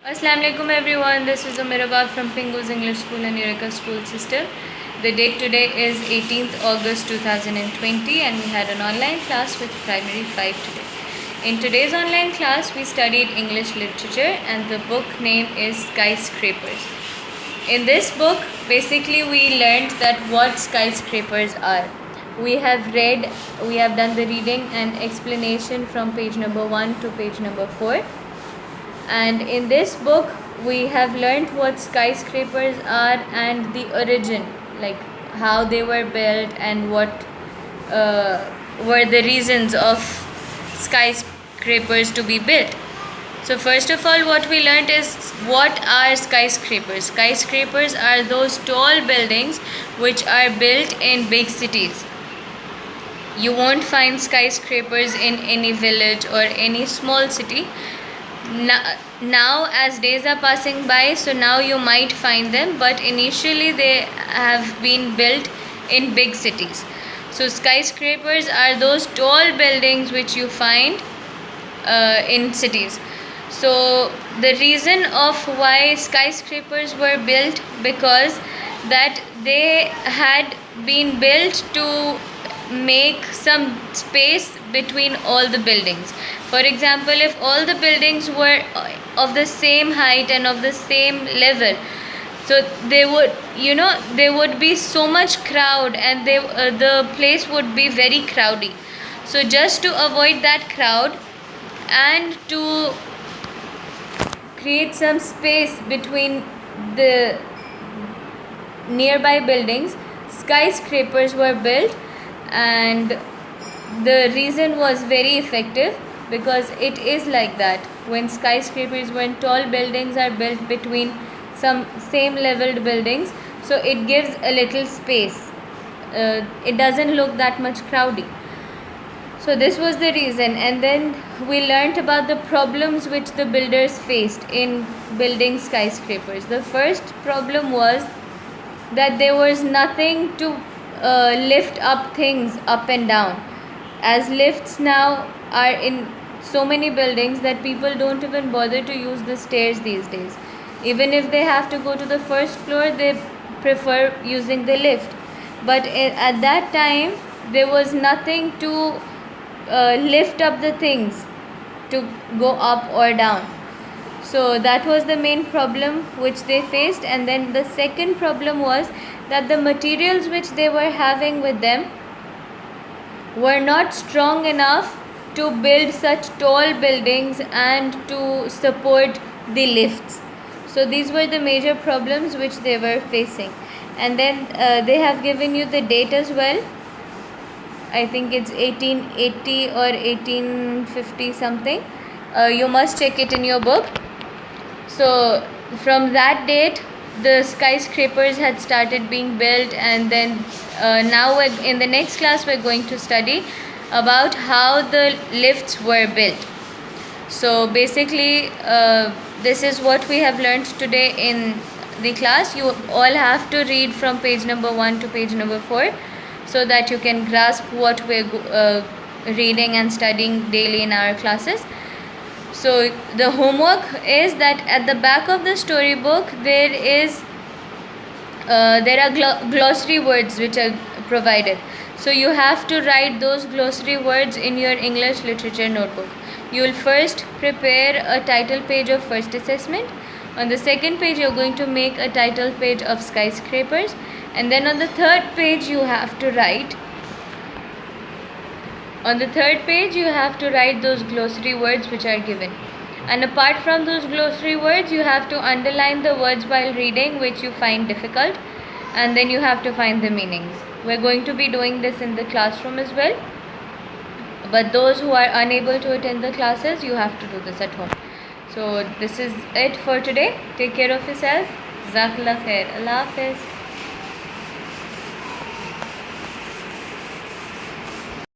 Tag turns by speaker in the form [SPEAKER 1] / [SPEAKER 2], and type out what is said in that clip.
[SPEAKER 1] Assalamu alaikum everyone, this is Umirabad from Pingu's English School and Eureka School System. The date today is 18th August 2020 and we had an online class with Primary 5 today. In today's online class we studied English literature and the book name is Skyscrapers. In this book basically we learned that what skyscrapers are. We have done the reading and explanation from page number 1 to page number 4. And in this book we have learned what skyscrapers are and the origin, like how they were built and what were the reasons of skyscrapers to be built. So first of all, what we learned is what are skyscrapers. Skyscrapers are those tall buildings which are built in big cities. You won't find skyscrapers in any village or any small city. Now as days are passing by, so now you might find them, but initially they have been built in big cities. So skyscrapers are those tall buildings which you find in cities. So the reason of why skyscrapers were built, because that they had been built to make some space between all the buildings. For example, if all the buildings were of the same height and of the same level, so there would be so much crowd and the place would be very crowdy. So just to avoid that crowd and to create some space between the nearby buildings, skyscrapers were built, and the reason was very effective because it is like that. When tall buildings are built between some same leveled buildings, so it gives a little space. It doesn't look that much crowdy. So this was the reason. And then we learnt about the problems which the builders faced in building skyscrapers. The first problem was that there was nothing to lift up things up and down, as lifts now are in so many buildings that people don't even bother to use the stairs these days. Even if they have to go to the first floor, they prefer using the lift. But at that time there was nothing to lift up the things to go up or down. So that was the main problem which they faced. And then the second problem was that the materials which they were having with them were not strong enough to build such tall buildings and to support the lifts. So these were the major problems which they were facing. And then they have given you the date as well. I think it's 1880 or 1850 something. You must check it in your book. So from that date the skyscrapers had started being built, and then now in the next class we're going to study about how the lifts were built. So basically this is what we have learned today in the class. You all have to read from page number 1 to page number 4 so that you can grasp what we're reading and studying daily in our classes. So the homework is that at the back of the storybook there are glossary words which are provided. So you have to write those glossary words in your English literature notebook. You will first prepare a title page of first assessment. On the second page you are going to make a title page of skyscrapers, and then on the third page you have to write those glossary words which are given. And apart from those glossary words, you have to underline the words while reading which you find difficult, and then you have to find the meanings. We're going to be doing this in the classroom as well, but those who are unable to attend the classes, you have to do this at home. So this is it for today. Take care of yourself. Jazakallah khair. Allah Hafiz.